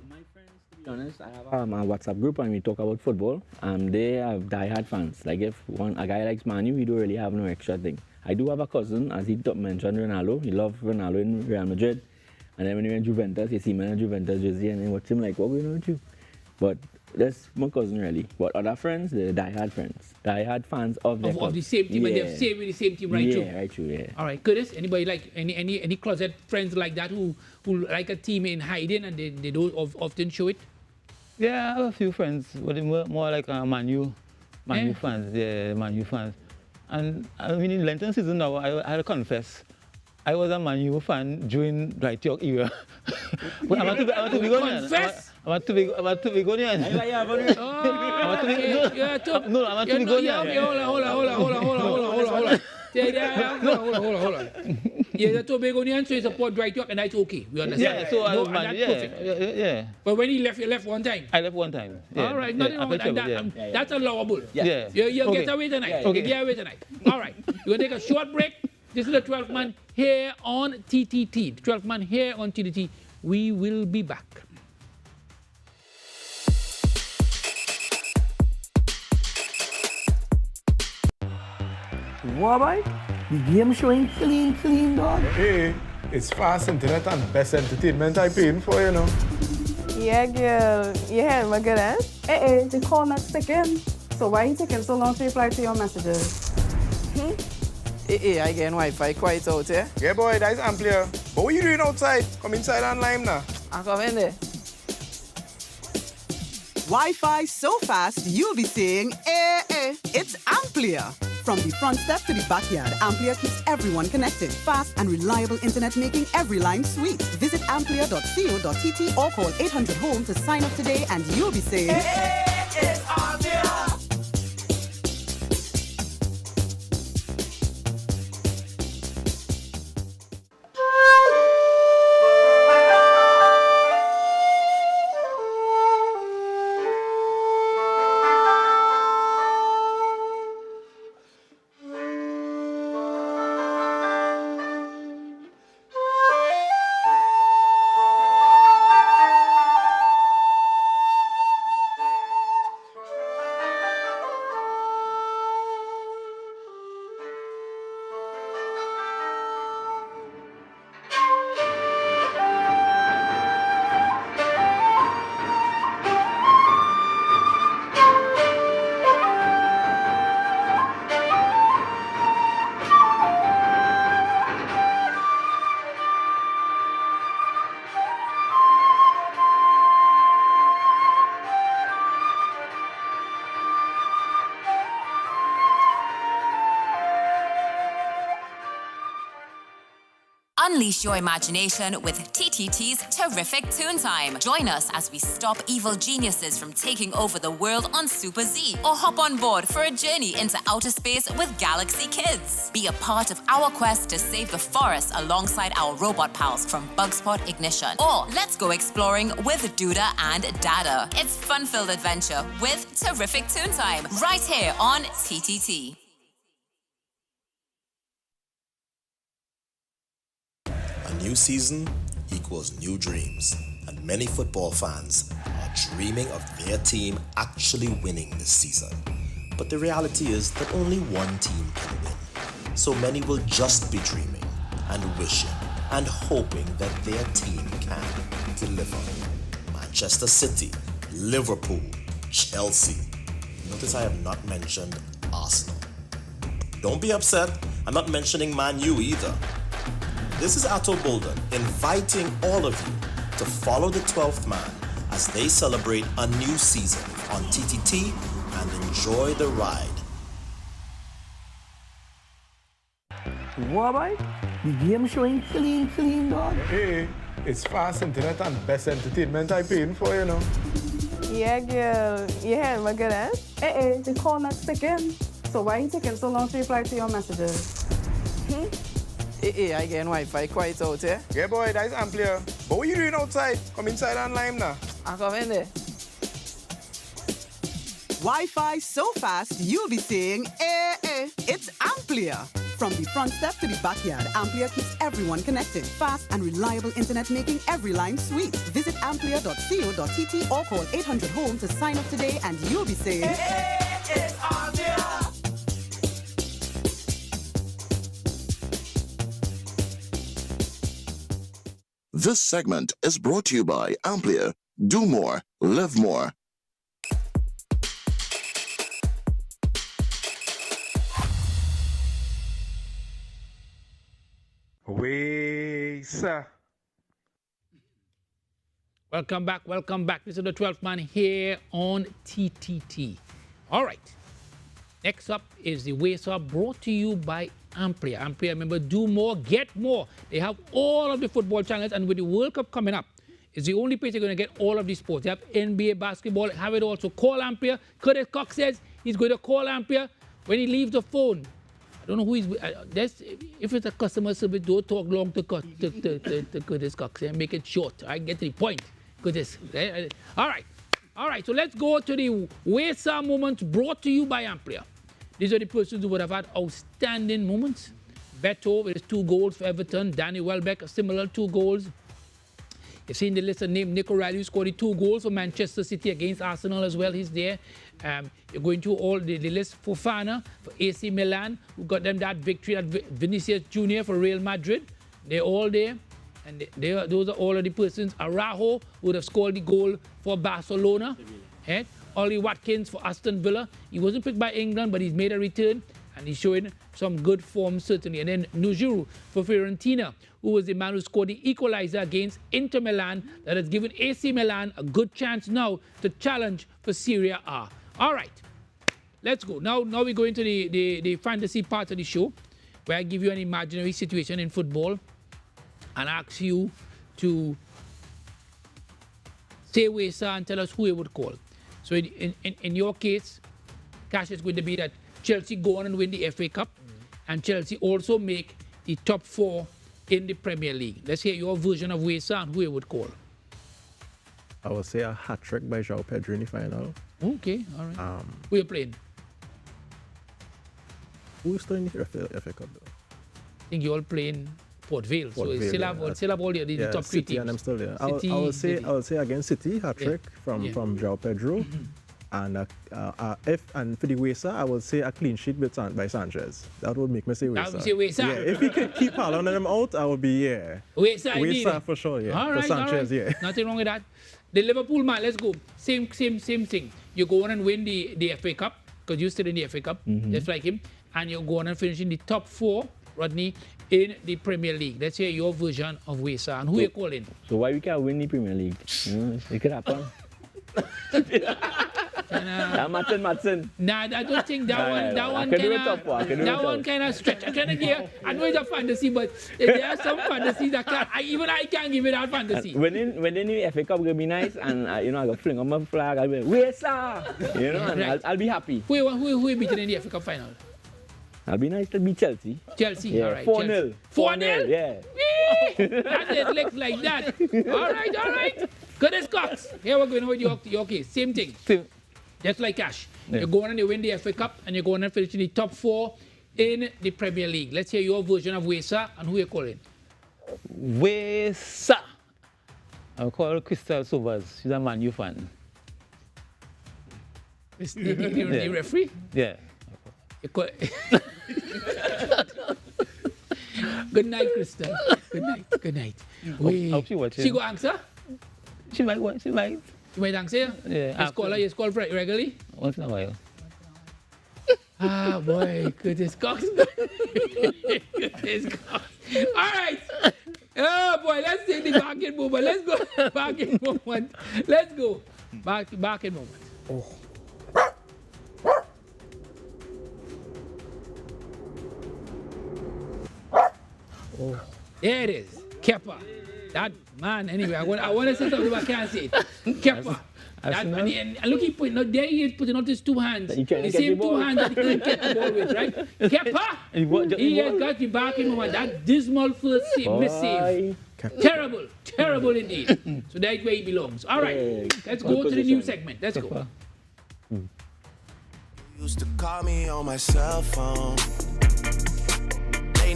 My friend To be honest, I have a WhatsApp group and we talk about football. They have die-hard fans. Like if a guy likes Man U, we don't really have no extra thing. I do have a cousin, as he mentioned, Ronaldo. He loved Ronaldo in Real Madrid. And then when he went to Juventus, he see me in a Juventus jersey and then watch him like, what going on with you? But that's my cousin really. But other friends, they're die-hard friends. Die-hard fans of their club. Of the same team, and they've stayed with the same team right through. Yeah, right through, yeah. All right, Curtis, anybody like any closet friends like that who like a team in hiding and they don't often show it? Yeah, I have a few friends, but they're more like Man U fans. Yeah, Man U fans. And I mean, in Lenten season now, I had to confess, I was a Man U fan during Dwight York era. But I'm about to be going on. Confess? I'm about to be going on. No, I'm about to be going on. Hold on. Yeah, the Tobagonian, so he support Dwight York, and that's okay. We understand. Yeah, so I was that's perfect. Yeah. But when he left one time. I left one time. Yeah. All right, nothing wrong with that. That's allowable. Yeah. You get away tonight. Okay. Get away tonight. All right. We're going to take a short break. This is the 12th man here on TTT. The 12th man here on TTT. We will be back. What about the game showing clean, dog? Hey, it's fast internet and best entertainment I paying for, you know. Yeah, girl. You heard my good ass? The call not sticking. So why you taking so long to reply to your messages? Hey, I getting Wi-Fi quite out here. Yeah, boy, that's Amplia. But what are you doing outside? Come inside and lime now. I come in there. Wi-Fi so fast, you'll be saying, it's Amplia. From the front step to the backyard, Amplia keeps everyone connected. Fast and reliable internet making every line sweet. Visit amplia.co.tt or call 800-HOME to sign up today and you'll be saying, It's Amplia. Unleash your imagination with TTT's Terrific Toon Time. Join us as we stop evil geniuses from taking over the world on Super Z, or hop on board for a journey into outer space with Galaxy Kids. Be a part of our quest to save the forest alongside our robot pals from Bugspot Ignition. Or let's go exploring with Duda and Dada. It's fun-filled adventure with Terrific Toon Time right here on TTT. A new season equals new dreams, and many football fans are dreaming of their team actually winning this season. But the reality is that only one team can win. So many will just be dreaming and wishing and hoping that their team can deliver. Manchester City, Liverpool, Chelsea. Notice I have not mentioned Arsenal. Don't be upset, I'm not mentioning Man U either. This is Atto Bolden inviting all of you to follow the 12th man as they celebrate a new season on TTT and enjoy the ride. What about the game showing clean, dog? Hey, it's fast internet and best entertainment I paying for, you know. Yeah, girl. You heard my good ass? The call not sticking. So why you taking so long to reply to your messages? Hey, I getting Wi-Fi quite out here. Yeah, boy, that's Amplia. But what are you doing outside? Come inside and lime now. I come in there. Wi-Fi so fast, you'll be saying, it's Amplia. From the front step to the backyard, Amplia keeps everyone connected. Fast and reliable internet making every line sweet. Visit amplia.co.tt or call 800-HOME to sign up today and you'll be saying, It's Amplia. This segment is brought to you by Amplia. Do more, live more. Sir. Welcome back. This is the 12th man here on TTT. All right. Next up is the Wesa brought to you by Amplia. Amplia, remember, do more, get more. They have all of the football channels, and with the World Cup coming up, it's the only place you're going to get all of these sports. They have NBA, basketball, have it all. So call Amplia. Curtis Cox says he's going to call Amplia when he leaves the phone. I don't know who he's with. If it's a customer service, don't talk long to Curtis Cox. Make it short. I get to the point. Curtis. All right. So let's go to the Wesa moments brought to you by Amplia. These are the persons who would have had outstanding moments. Beto with his 2 goals for Everton. Danny Welbeck, a similar 2 goals. You've seen the list of names. Nick O'Reilly, who scored the 2 goals for Manchester City against Arsenal as well. He's there. You're going through all the list. Fofana for AC Milan, who got them that victory at Vinicius Jr. for Real Madrid. They're all there. And those are all of the persons. Araujo would have scored the goal for Barcelona. Ollie Watkins for Aston Villa. He wasn't picked by England, but he's made a return. And he's showing some good form, certainly. And then Nujuru for Fiorentina, who was the man who scored the equalizer against Inter Milan, that has given AC Milan a good chance now to challenge for Serie A. All right, let's go. Now we go into the fantasy part of the show, where I give you an imaginary situation in football and ask you to say Wesa and tell us who you would call. So in your case, Cash, is going to be that Chelsea go on and win the FA Cup, and Chelsea also make the top 4 in the Premier League. Let's hear your version of Wesa and who you would call. I would say a hat-trick by João Pedro in the final. Okay, all right. Who are you playing? Who's still in the FA Cup, though? I think you're all playing Port Vale, so you still have all the top 3 City teams. And I'm still there. City, I would say against City, hat-trick from João Pedro. And for the Wesa, I would say a clean sheet by Sanchez. That would make me say Wesa. That would say Wesa. Yeah, if he could keep all of them out, I would be, Wesa for sure, yeah. All right, for Sanchez, yeah. Nothing wrong with that. The Liverpool man, let's go. Same thing. You go on and win the FA Cup, because you're still in the FA Cup, just like him. And you go on and finish in the top 4, Rodney, in the Premier League. Let's hear your version of Wesa and who you calling. So why we can't win the Premier League? It could happen. Matson. Nah, I don't think that one kind of stretch. I'm trying to give. I know it's a fantasy, but there are some fantasies that I can't give it out fantasy. When they need FA Cup, it'll be nice, and I go fling on my flag. I'll be Wesa, and right. I'll be happy. Who you beating in the FA Cup final? I'll be nice to beat Chelsea. Yeah, all right. 4-0. 4-0? Yeah. That looks like that. All right. Curtis Cox. Here we're going with your case. Same thing. Just like Cash. Yeah. You go on and you win the FA Cup, and you go on and finish in the top 4 in the Premier League. Let's hear your version of Wesa and who you're calling. Wesa. I'll call Crystal Sobers. She's a Man U fan. The referee? Yeah. Good night, Crystal. Good night. She go answer? She might. You might answer? Yeah. You call regularly? Once in a while. Ah, boy. Curtis Cox. Curtis Cox. All right. Oh, boy. Let's take the bargain moment. Let's go. Bargain moment. Let's go. Bargain moment. Oh. Oh. There it is. Kepa. That man, anyway, I want to say something, but I can't say it. Kepa. And look, there he is putting out his 2 hands. The same 2 hands that he couldn't get the ball with, right? Kepa! He has got the barking moment. That dismal first miss save. Terrible indeed. So that's where he belongs. All right, let's go to the new segment. Let's go. Used to call me on my cell phone.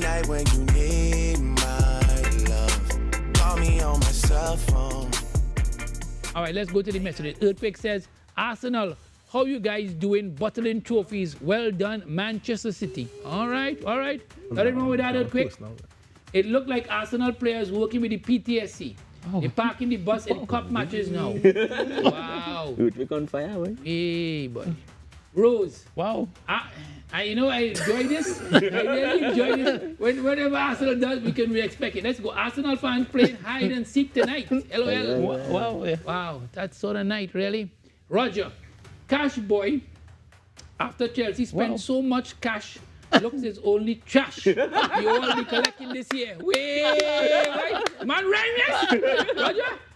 night when you need my love. Call me on my cell phone. All right, let's go to the message. Earthquake says, Arsenal, how you guys doing bottling trophies? Well done, Manchester City. All right. Nothing wrong with that, Earthquake. It looked like Arsenal players working with the PTSC. They're parking the bus in cup matches now. Wow. Earthquake on fire, boy. Hey, boy. Rose. Wow. I enjoy this. I really enjoy this. Whenever Arsenal does, we can expect it. Let's go. Arsenal fans playing hide and seek tonight. LOL. Wow. Wow, that's sort of night, really. Roger, Cash Boy, after Chelsea spent so much cash, looks is only trash. You all be collecting this year. Wait. Man,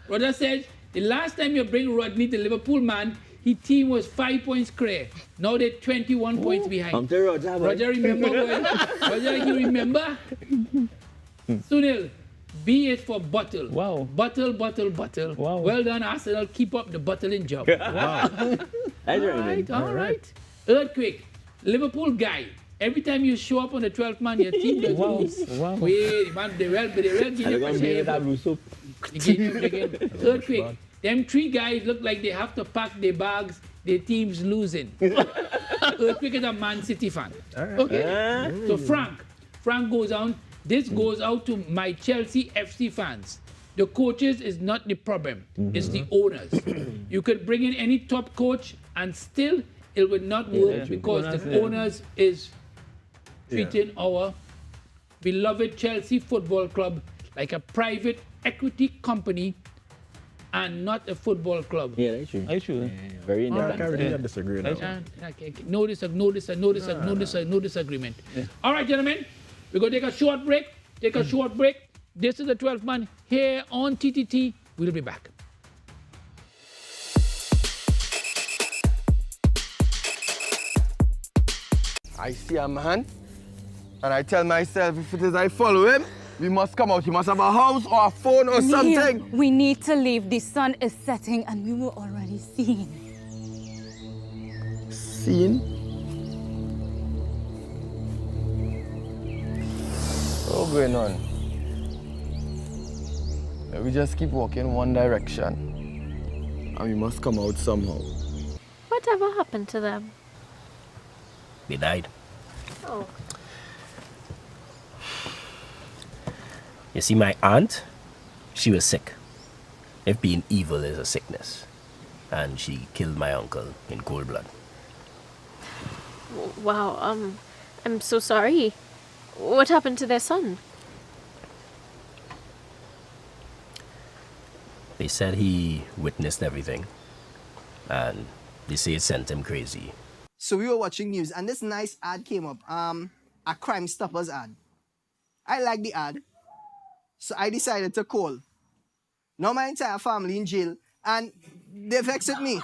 Roger said, the last time you bring Rodney to Liverpool, man, his team was 5 points clear. Now they're 21 points behind. Come to Roger, boy. Roger, remember, boy? Roger, you remember? Sunil, B is for bottle. Wow. Bottle. Wow. Well done, Arsenal. Keep up the bottling job. Wow. All right. Earthquake, Liverpool guy. Every time you show up on the 12th man, your team does lose. Wow. Wait, man, they will give you pressure. Earthquake. Them three guys look like they have to pack their bags. Their team's losing. Earthquake is a Man City fan. Right. Okay. So Frank goes on. This goes out to my Chelsea FC fans. The coaches is not the problem. It's the owners. You could bring in any top coach and still it would not work because the owners is treating our beloved Chelsea Football Club like a private equity company and not a football club. Yeah, that's true. That's true. Very independent. I really disagree with that. No disagreement. Yeah. All right, gentlemen, we're going to take a short break. This is the 12th man here on TTT. We'll be back. I see a man, and I tell myself, if it is I follow him, we must come out. He must have a house or a phone or something. We need to leave. The sun is setting, and we were already seen. Seen? What's going on? We just keep walking one direction, and we must come out somehow. Whatever happened to them? They died. Oh. You see, my aunt, she was sick. If being evil is a sickness. And she killed my uncle in cold blood. Wow, I'm so sorry. What happened to their son? They said he witnessed everything. And they say it sent him crazy. So we were watching news and this nice ad came up, a Crime Stoppers ad. I like the ad, so I decided to call. Now my entire family in jail and they vexed me.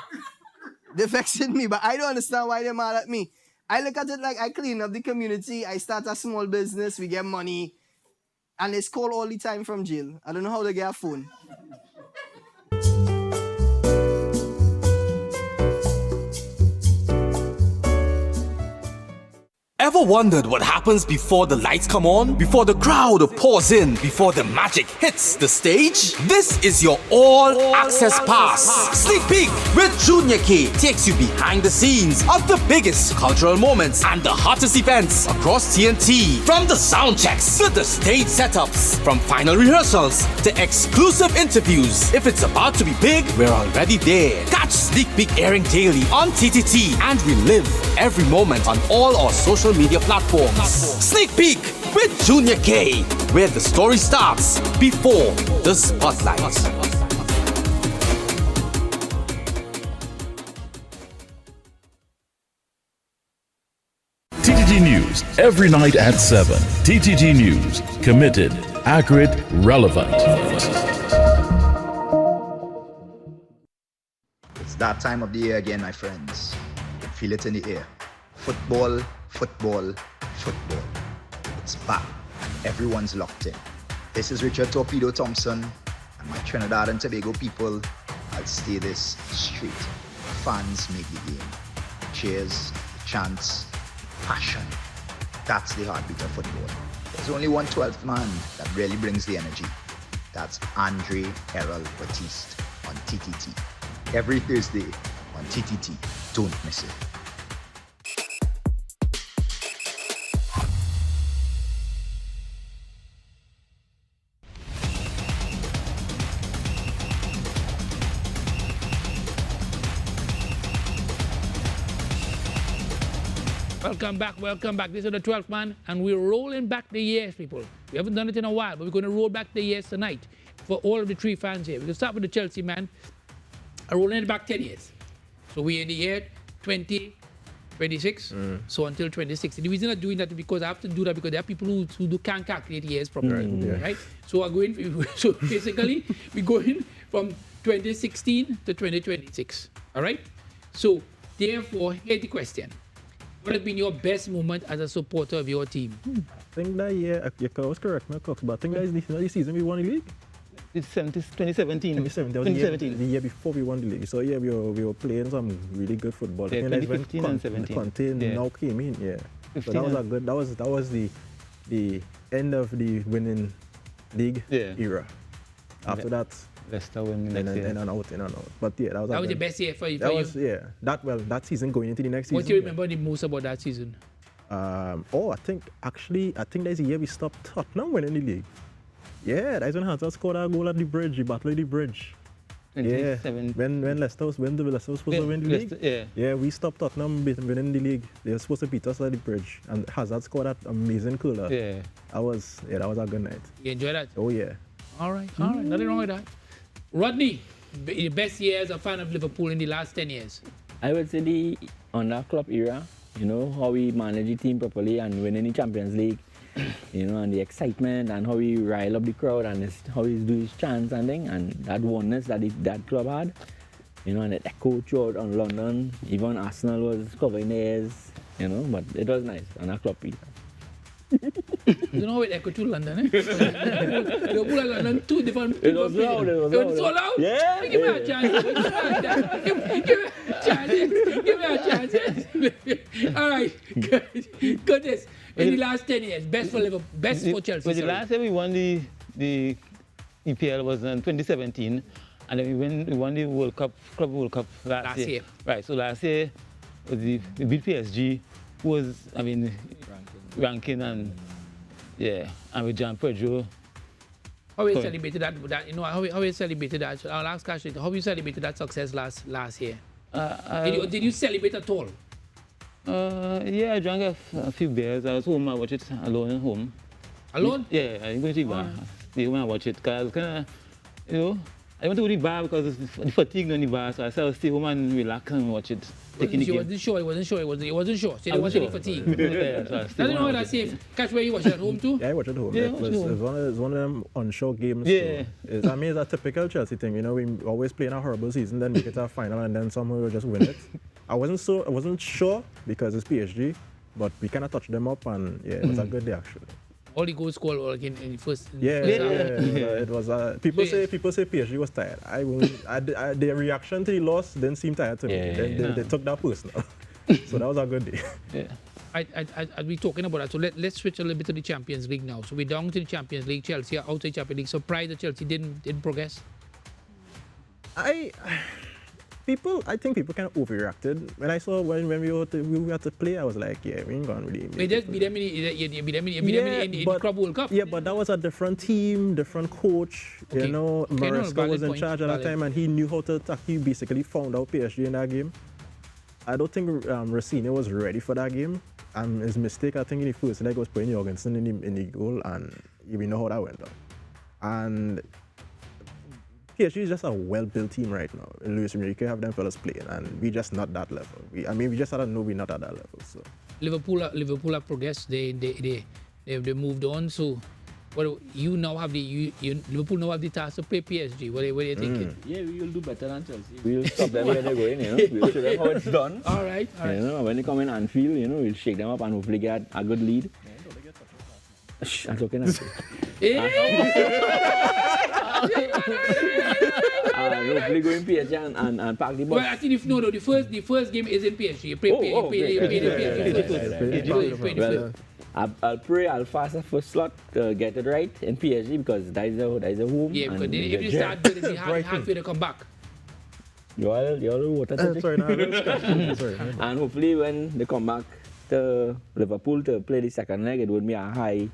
But I don't understand why they're mad at me. I look at it like I clean up the community, I start a small business, we get money, and it's called all the time from jail. I don't know how they get a phone. Ever wondered what happens before the lights come on? Before the crowd pours in? Before the magic hits the stage? This is your all-access pass. Sneak Peek with Junior K takes you behind the scenes of the biggest cultural moments and the hottest events across TNT. From the sound checks to the stage setups, from final rehearsals to exclusive interviews. If it's about to be big, we're already there. Catch Sneak Peek airing daily on TTT and relive every moment on all our social media platforms. Sneak Peek with Junior K, where the story starts before the spotlight. TTT News, every night at 7. TTT News, committed, accurate, relevant. It's that time of the year again, my friends. You can feel it in the air. Football, football, football. It's back. Everyone's locked in. This is Richard Torpedo Thompson, and my Trinidad and Tobago people. I'll stay this straight. Fans make the game. The cheers, the chants, the passion. That's the heartbeat of football. There's only one 12th man that really brings the energy. That's Andre Errol Batiste on TTT. Every Thursday on TTT. Don't miss it. Welcome back. This is the 12th man, and we're rolling back the years, people. We haven't done it in a while, but we're going to roll back the years tonight for all of the three fans here. We're going to start with the Chelsea man. I'm rolling it back 10 years. So we're in the year 2026, so until 2060. The reason I'm doing that is because I have to do that because there are people who can't calculate years properly, right? So so basically, we're going from 2016 to 2026, all right? So therefore, here's the question. What has been your best moment as a supporter of your team? I think that year, you was correct, Cox, but I think that is the season we won the league. It's 2017. 2017. The year before we won the league. So yeah, we were playing some really good football. Yeah, 2015 and 17. Conte now came in, So that was a good. That was the end of the winning league era. After that, Leicester win in and out. But yeah, that was the best year for you. That season going into the next season. What do you remember the most about that season? I think that's the year we stopped Tottenham winning the league. Yeah, that's when Hunter scored a goal at the bridge, the Battle of the Bridge. Yeah, when Leicester was supposed to win the league. Yeah, we stopped Tottenham winning the league. They were supposed to beat us at the bridge, and Hazard scored that amazing curler. Yeah, that was a good night. You enjoy that? Oh yeah. All right, nothing wrong with that. Rodney, the best year as a fan of Liverpool in the last 10 years? I would say on that club era, how we manage the team properly and winning the Champions League, and the excitement and how we rile up the crowd and how he do his chants and thing, and that oneness that club had, and it echoed throughout on London. Even Arsenal was covering theirs, but it was nice on that club era. You know how it echoed to London, eh? Liverpool and London, two different people. It was loud. It was so loud? Yeah. Give me a chance. Give me a chance. All right. Goodness. In the last 10 years, best for Liverpool, best for Chelsea. The last time we won the EPL was in 2017, and then we won the World Cup, Club World Cup last year. Right. So last year, we beat PSG, who was, ranking and with John Pedro. How we celebrated that? How we celebrated that? I'll ask Ashley, how you celebrated that success last year? Did you celebrate at all? I drank a few beers. I was home. I watched it alone at home. Alone? Yeah, I didn't go to the bar. Stay home and watch it because I was kind of, I went to the bar because of the fatigue on the bar, so I said I'll stay home and relax and watch it. He wasn't sure. So there wasn't any fatigue. Doesn't know what I say. Catch where you watch it at home too? Yeah, I watch it at home. Yeah, it was one of them on-show games. Yeah. It's a typical Chelsea thing. We always play in a horrible season, then we get to a final, and then somehow we'll just win it. I wasn't sure because it's PSG, but we kind of touched them up, and it was a good day actually. All the goals scored in the first. It was. People say PSG was tired. Their reaction to the loss didn't seem tired to me. They took that personal. So that was a good day. Yeah. I'll be talking about that. So let's switch a little bit to the Champions League now. So we're down to the Champions League. Chelsea are out of the Champions League. Surprised that Chelsea didn't progress? I think people kind of overreacted. When I saw when we had to play, I was like, we ain't gonna really. We just beat them in the Club World Cup. Yeah, but that was a different team, different coach. Maresca was in charge at that time, and he knew how to attack. He basically found out PSG in that game. I don't think Rossini was ready for that game. His mistake, I think, in the first leg was putting Jorgensen in the goal, and we know how that went down. And PSG is just a well-built team right now. Luis Enrique have them fellas playing, and we just not that level. We just had to know we're not at that level. So Liverpool have progressed. They moved on. So, you now have Liverpool now have the task to play PSG. What are you thinking? Yeah, we will do better than Chelsea. We will stop them where they're going. We'll show them how it's done. All right. When they come in Anfield, we'll shake them up and hopefully get a good lead. I'm talking about hopefully go in PSG and pack the bus. Well, actually, the first game is in PSG. You play PSG. I'll pray I'll fast the first slot to get it right in PSG because that is a home. Yeah, and because we if get you jet. start good, it's halfway to come back. You all water sorry, no, sorry. And hopefully when they come back to Liverpool to play the second leg, it would be a high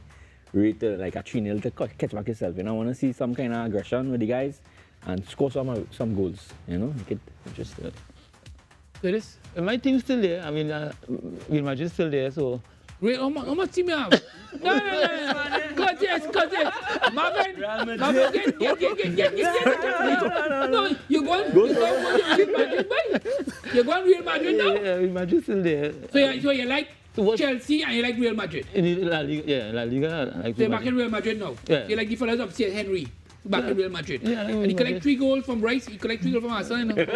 rate, like a 3-0 to catch back yourself. You know, I want to see some kind of aggression with the guys and score some goals. You know, make it interesting. Curtis? My team's still there. I mean, Real Madrid's still there, so. Wait, how much team you have? No. Cut it. Marvin, get. No, you're going Real Madrid, boy. You're going Real Madrid now? Yeah, Real Madrid's still there. So you like Chelsea and you like Real Madrid? In La Liga, La Liga. Like so you're back in Real Madrid now? Yeah. You like the fellas of Thierry Henry? Back in Real Madrid. Yeah, and you collect 3 goals from Rice. You collect 3 goals from Arsenal. You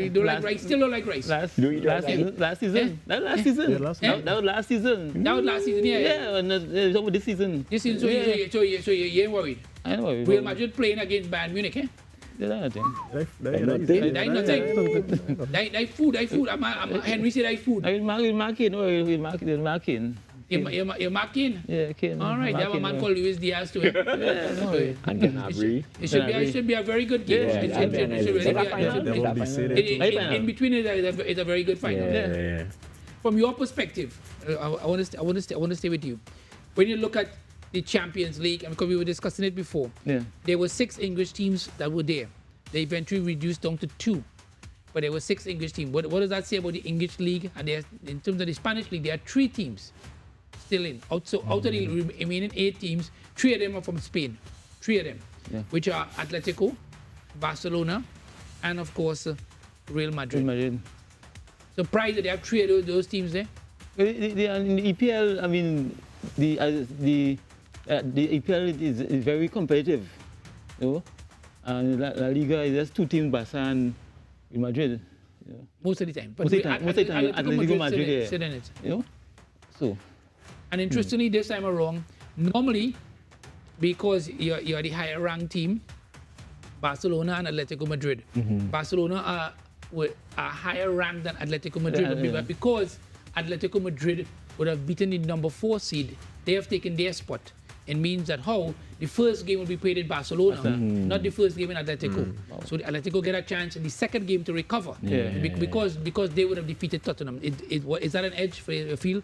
don't like Rice. Still don't like Rice. Last season. That was last season. That was last season. That was last season. Yeah. Yeah, and it's over this season. This season. So you ain't worried. I ain't worried. Real Madrid playing against Bayern Munich, eh? That's nothing. That's food. Henry said that's food. We're marking. You're marking? Yeah, Kane. All right, they have a man called Luis Diaz to it. And Gnabry. It should be a very good game. In between it's a very good final. Yeah. From your perspective, I want to stay with you. When you look at the Champions League, and because we were discussing it before, there were 6 English teams that were there. They eventually reduced down to 2. But there were 6 English teams. What does that say about the English league? And in terms of the Spanish league, there are 3 teams still in. Out of the remaining 8 teams, 3 of them are from Spain. 3 of them, which are Atletico, Barcelona, and of course Real Madrid. Surprised that they have 3 of those teams there? They are in the EPL. I mean, the EPL is very competitive. You know? And La Liga is just 2 teams, Barca and Real Madrid. Yeah. Most of the time. Most of the time, Atletico Madrid sit in it. You know? So. And interestingly, this time around, normally, because you're the higher ranked team, Barcelona and Atletico Madrid. Barcelona are higher ranked than Atletico Madrid, but because Atletico Madrid would have beaten the number 4 seed, they have taken their spot. It means that the first game will be played in Barcelona, not the first game in Atletico. So the Atletico get a chance in the second game to recover, because they would have defeated Tottenham. Is that an edge for you feel?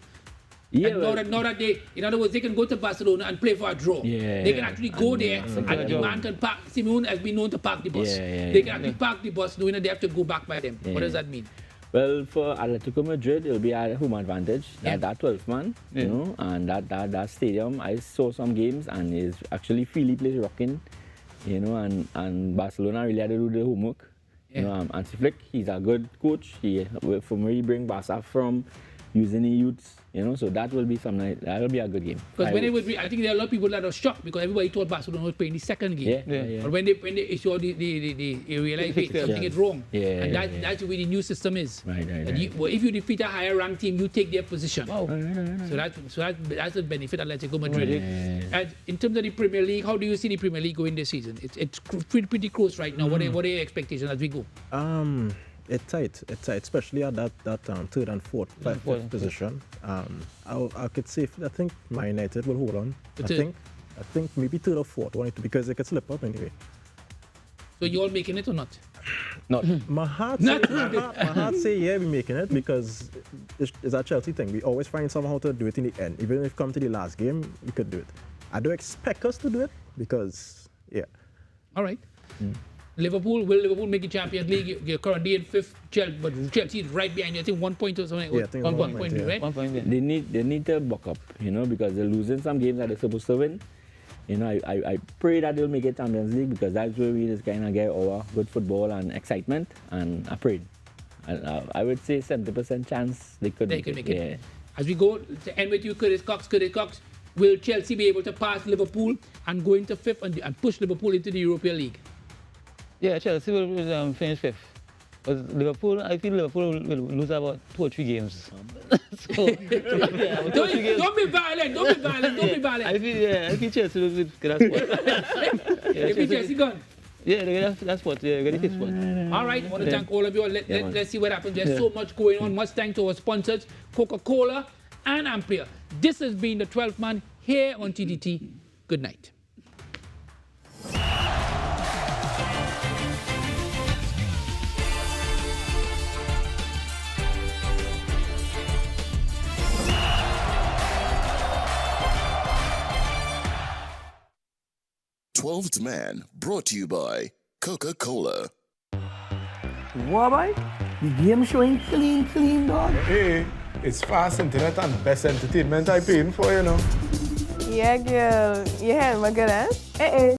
Yeah, now that they, in other words, they can go to Barcelona and play for a draw. They can actually go there and the man can park. Simeone has been known to park the bus. They can actually park the bus knowing that they have to go back by them. What does that mean? Well, for Atletico Madrid, it'll be a home advantage. That 12th man, you know, and that stadium. I saw some games and is actually freely plays rocking, you know, and Barcelona really had to do the homework. You know, Hansi Flick, he's a good coach. From where he bring Barca from, using the youths, you know, so that will be that'll be a good game. Because I think there are a lot of people that are shocked because everybody thought Barcelona was playing the second game. But when they saw they realized something is wrong. And that's the way the new system is. If you defeat a higher ranked team, you take their position. So that's the benefit of Atletico Madrid. And in terms of the Premier League, how do you see the Premier League going this season? It's pretty close right now. What are your expectations as we go? It's tight, especially at that 3rd and 4th, 5th position. I could say, I think Man United will hold on. I think maybe 3rd or 4th, because they could slip up anyway. So you all making it or not? Not. My heart say yeah, we're making it because it's a Chelsea thing. We always find somehow to do it in the end. Even if it comes to the last game, we could do it. I don't expect us to do it because, All right. Will Liverpool make the Champions League? You're currently in 5th, but Chelsea is right behind you. I think 1 point or something. Yeah, I think 1 point, right? 1 point. They need to buck up, you know, because they're losing some games that they're supposed to win. You know, I pray that they'll make it Champions League because that's where we just kind of get our good football and excitement. And I pray. I would say 70% chance they could make it. Yeah. As we go to end with you, Curtis Cox, will Chelsea be able to pass Liverpool and go into 5th and push Liverpool into the European League? Yeah, Chelsea will finish 5th. But I feel Liverpool will lose about 2 or 3 games. Don't be violent. I feel Chelsea will get that spot. You feel Chelsea gone? Yeah, they get that spot. Yeah, get the 5th spot. All right, I want to thank all of you. Let's see what happens. There's so much going on. Much thanks to our sponsors, Coca-Cola and Ampere. This has been the 12th man here on TTT. Good night. Twelfth Man brought to you by Coca-Cola. What, boy? The game showing clean, dog. Hey, it's fast internet and best entertainment I paying for, you know. Yeah, girl. You heard my good, eh?